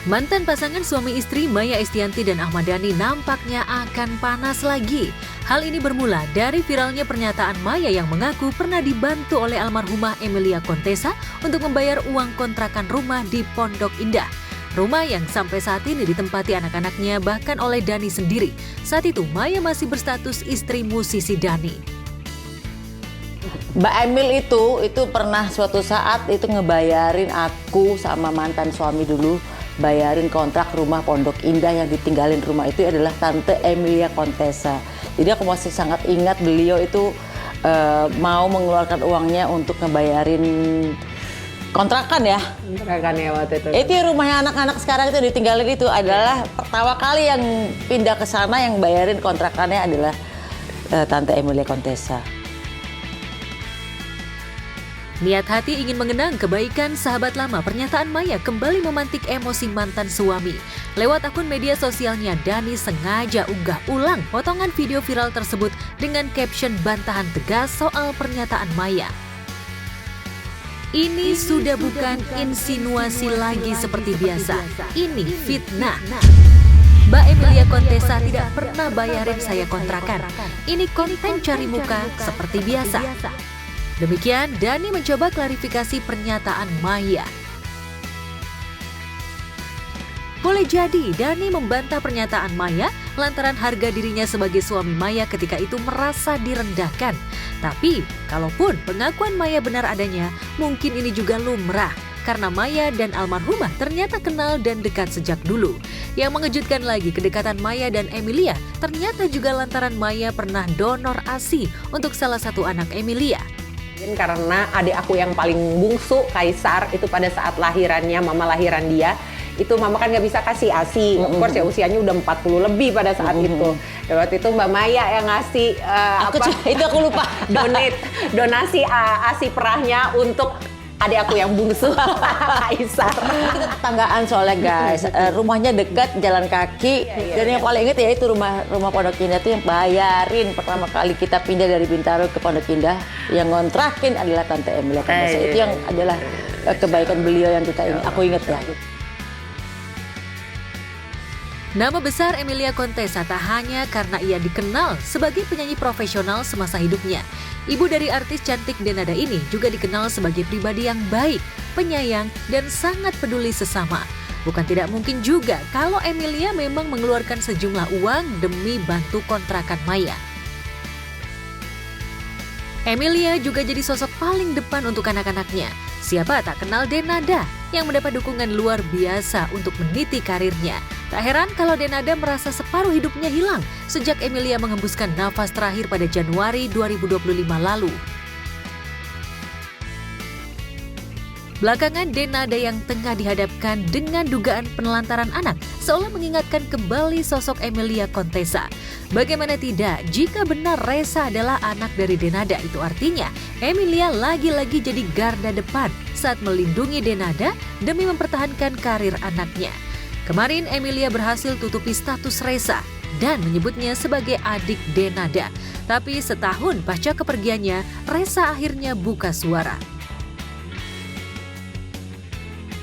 Mantan pasangan suami istri Maya Estianty dan Ahmad Dhani nampaknya akan panas lagi. Hal ini bermula dari viralnya pernyataan Maya yang mengaku pernah dibantu oleh almarhumah Emilia Contessa untuk membayar uang kontrakan rumah di Pondok Indah. Rumah yang sampai saat ini ditempati anak-anaknya bahkan oleh Dhani sendiri. Saat itu Maya masih berstatus istri musisi Dhani. Mbak Emil itu pernah suatu saat itu ngebayarin aku sama mantan suami dulu, bayarin kontrak rumah Pondok Indah. Yang ditinggalin rumah itu adalah Tante Emilia Contessa. Jadi aku masih sangat ingat beliau itu mau mengeluarkan uangnya untuk ngebayarin kontrakan ya. Kontrakan ya waktu itu. Itu rumahnya anak-anak sekarang itu ditinggalin, itu adalah pertama kali yang pindah ke sana yang bayarin kontrakannya adalah Tante Emilia Contessa. Niat hati ingin mengenang kebaikan sahabat lama, pernyataan Maya kembali memantik emosi mantan suami. Lewat akun media sosialnya, Dhani sengaja unggah ulang potongan video viral tersebut dengan caption bantahan tegas soal pernyataan Maya. Ini sudah bukan insinuasi lagi seperti biasa, ini fitnah. Mbak Emilia Contessa tidak pernah bayarin saya kontrakan. Ini konten cari muka seperti biasa. Demikian, Dhani mencoba klarifikasi pernyataan Maya. Boleh jadi Dhani membantah pernyataan Maya lantaran harga dirinya sebagai suami Maya ketika itu merasa direndahkan. Tapi, kalaupun pengakuan Maya benar adanya, mungkin ini juga lumrah karena Maya dan almarhumah ternyata kenal dan dekat sejak dulu. Yang mengejutkan lagi, kedekatan Maya dan Emilia ternyata juga lantaran Maya pernah donor ASI untuk salah satu anak Emilia. Karena adik aku yang paling bungsu, Kaisar, itu pada saat lahirannya, mama lahiran dia, itu mama kan nggak bisa kasih ASI. Of course ya usianya udah 40 lebih pada saat itu. Dan waktu itu Mbak Maya yang ngasih Itu aku lupa. donasi ASI perahnya untuk adik aku yang bungsu, Kaisar. Kita tetanggaan soalnya guys, rumahnya dekat, jalan kaki. Dan yang paling inget ya itu rumah Pondok Indah itu yang bayarin pertama kali kita pindah dari Bintaro ke Pondok Indah. Yang ngontrakin adalah Tante Emilia Contessa. Itu yang adalah kebaikan beliau yang aku inget ya. Nama besar Emilia Contessa tak hanya karena ia dikenal sebagai penyanyi profesional semasa hidupnya. Ibu dari artis cantik Denada ini juga dikenal sebagai pribadi yang baik, penyayang, dan sangat peduli sesama. Bukan tidak mungkin juga kalau Emilia memang mengeluarkan sejumlah uang demi bantu kontrakan Maya. Emilia juga jadi sosok paling depan untuk anak-anaknya. Siapa tak kenal Denada yang mendapat dukungan luar biasa untuk meniti karirnya. Tak heran kalau Denada merasa separuh hidupnya hilang sejak Emilia menghembuskan nafas terakhir pada Januari 2025 lalu. Belakangan Denada yang tengah dihadapkan dengan dugaan penelantaran anak seolah mengingatkan kembali sosok Emilia Contessa. Bagaimana tidak, jika benar Reza adalah anak dari Denada, itu artinya Emilia lagi-lagi jadi garda depan saat melindungi Denada demi mempertahankan karir anaknya. Kemarin Emilia berhasil tutupi status Reza dan menyebutnya sebagai adik Denada. Tapi setahun pasca kepergiannya, Reza akhirnya buka suara.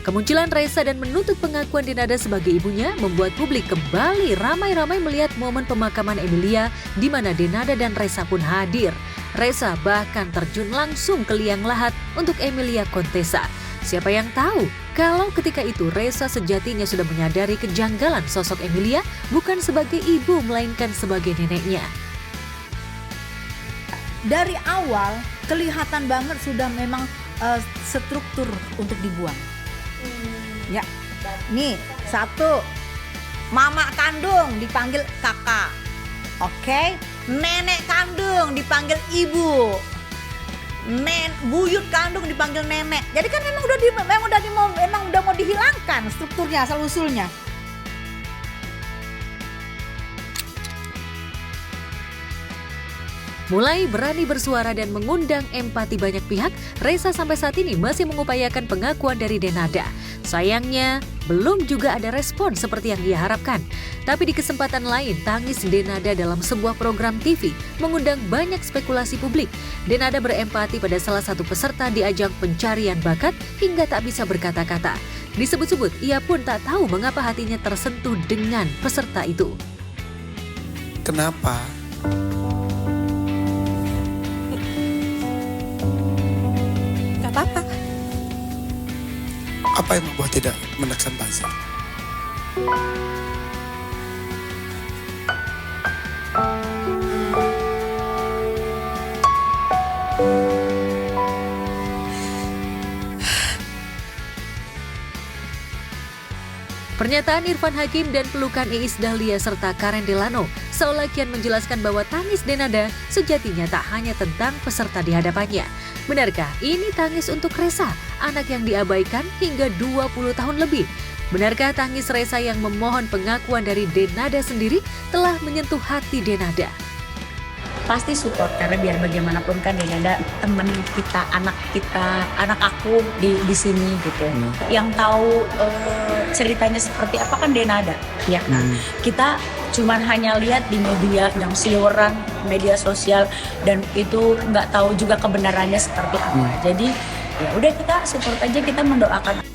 Kemunculan Reza dan menuntut pengakuan Denada sebagai ibunya membuat publik kembali ramai-ramai melihat momen pemakaman Emilia di mana Denada dan Reza pun hadir. Reza bahkan terjun langsung ke liang lahat untuk Emilia Contessa. Siapa yang tahu kalau ketika itu Reza sejatinya sudah menyadari kejanggalan sosok Emilia bukan sebagai ibu melainkan sebagai neneknya. Dari awal kelihatan banget sudah memang struktur untuk dibuang. Ya, nih satu, mama kandung dipanggil kakak, oke? Nenek kandung dipanggil ibu, buyut kandung dipanggil nenek. Jadi kan memang udah mau dihilangkan strukturnya asal usulnya. Mulai berani bersuara dan mengundang empati banyak pihak, Reza sampai saat ini masih mengupayakan pengakuan dari Denada. Sayangnya, belum juga ada respon seperti yang ia harapkan. Tapi di kesempatan lain, tangis Denada dalam sebuah program TV mengundang banyak spekulasi publik. Denada berempati pada salah satu peserta di ajang pencarian bakat hingga tak bisa berkata-kata. Disebut-sebut, ia pun tak tahu mengapa hatinya tersentuh dengan peserta itu. Kenapa? Gak apa-apa. Apa yang membuat tidak menekan buzzer? Pernyataan Irfan Hakim dan pelukan Iis Dahlia serta Karen Delano seolah kian menjelaskan bahwa tangis Denada sejatinya tak hanya tentang peserta di hadapannya. Benarkah ini tangis untuk Resa, anak yang diabaikan hingga 20 tahun lebih? Benarkah tangis Resa yang memohon pengakuan dari Denada sendiri telah menyentuh hati Denada? Pasti support, karena biar bagaimanapun kan Denada temen kita, anak aku di sini gitu. Yang tahu ceritanya seperti apa kan Denada, ya kan. Kita cuman hanya lihat di media yang seliweran, media sosial, dan itu nggak tahu juga kebenarannya seperti apa. Jadi ya udah, kita support aja, kita mendoakan.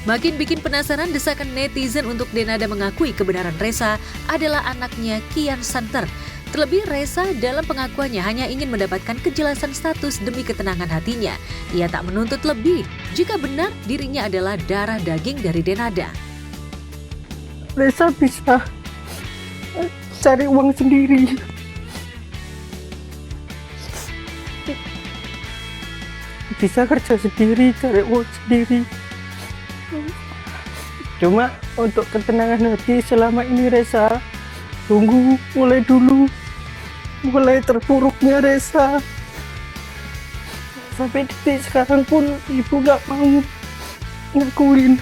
Makin bikin penasaran desakan netizen untuk Denada mengakui kebenaran Resa adalah anaknya Kian Santer. Terlebih Resa dalam pengakuannya hanya ingin mendapatkan kejelasan status demi ketenangan hatinya. Ia tak menuntut lebih jika benar dirinya adalah darah daging dari Denada. Resa bisa cari uang sendiri. Bisa kerja sendiri, cari uang sendiri. Cuma untuk ketenangan hati selama ini Resa tunggu mulai dulu, mulai terpuruknya Resa sampai detik sekarang pun ibu nggak mau ngakuin.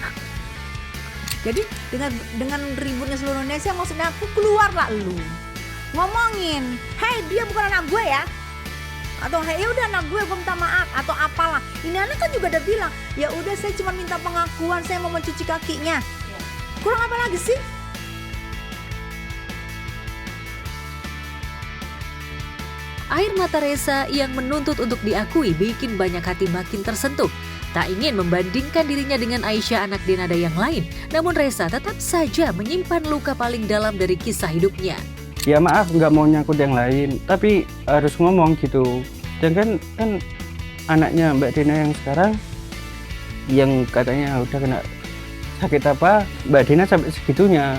Jadi dengan ributnya seluruh Indonesia, maksudnya aku keluarlah lu ngomongin, hei dia bukan anak gue ya, atau hei udah anak gue minta maaf atau apalah. Ini anak kan juga udah bilang, ya udah saya cuma minta pengakuan, saya mau mencuci kakinya. Kurang apa lagi sih? Air mata Resa yang menuntut untuk diakui bikin banyak hati makin tersentuh. Tak ingin membandingkan dirinya dengan Aisyah anak Denada yang lain, namun Resa tetap saja menyimpan luka paling dalam dari kisah hidupnya. Ya maaf nggak mau nyangkut yang lain, tapi harus ngomong gitu. Dan kan anaknya Mbak Dina yang sekarang yang katanya udah kena sakit apa, Mbak Dina sampai segitunya.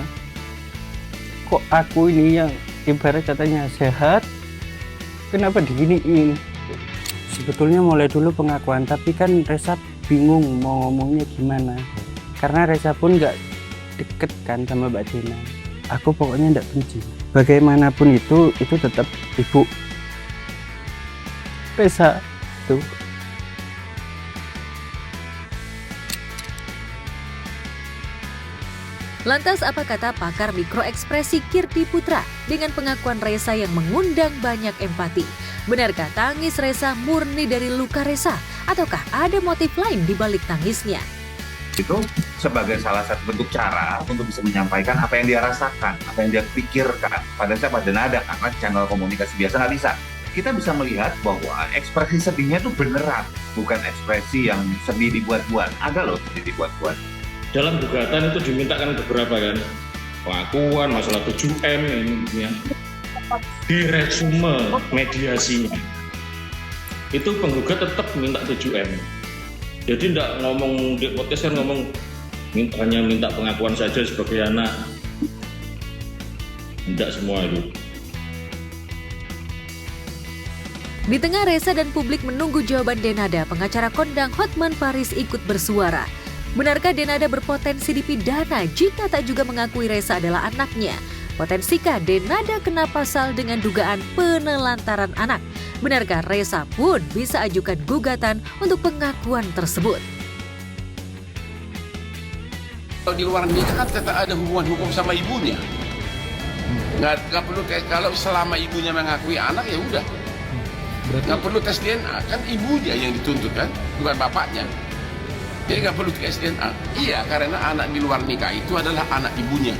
Kok aku ini yang ibarat katanya sehat, kenapa diginiin? Sebetulnya mulai dulu pengakuan, tapi kan Resa bingung mau ngomongnya gimana. Karena Resa pun nggak deket kan sama Mbak Dina. Aku pokoknya nggak benci. Bagaimanapun itu tetap ibu Resa tuh. Lantas apa kata pakar mikroekspresi Kirti Putra dengan pengakuan Resa yang mengundang banyak empati? Benarkah tangis Resa murni dari luka Resa? Ataukah ada motif lain di balik tangisnya? Itu sebagai salah satu bentuk cara untuk bisa menyampaikan apa yang dia rasakan, apa yang dia pikirkan. Pada siapa Denada, karena channel komunikasi biasa nggak bisa. Kita bisa melihat bahwa ekspresi sedihnya itu beneran, bukan ekspresi yang sedih dibuat-buat. Ada loh sedih dibuat-buat. Dalam gugatan itu dimintakan beberapa kan, pengakuan, masalah 7M ini ya. Di resume mediasinya itu penggugat tetap minta 7M. Jadi tidak ngomong di podcast kan ngomong hanya minta pengakuan saja sebagai anak. Tidak semua itu. Di tengah Resa dan publik menunggu jawaban Denada, pengacara kondang Hotman Paris ikut bersuara. Benarkah Denada berpotensi dipidana jika tak juga mengakui Resa adalah anaknya? Potensikah Denada kena pasal dengan dugaan penelantaran anak? Benarkah Resa pun bisa ajukan gugatan untuk pengakuan tersebut? Kalau di luar nikah kan tetap ada hubungan hukum sama ibunya. Nggak perlu kalau selama ibunya mengakui anak ya udah. Nggak perlu tes DNA, kan ibunya yang dituntut kan, bukan bapaknya. Jadi nggak perlu tes DNA. Iya, karena anak di luar nikah itu adalah anak ibunya.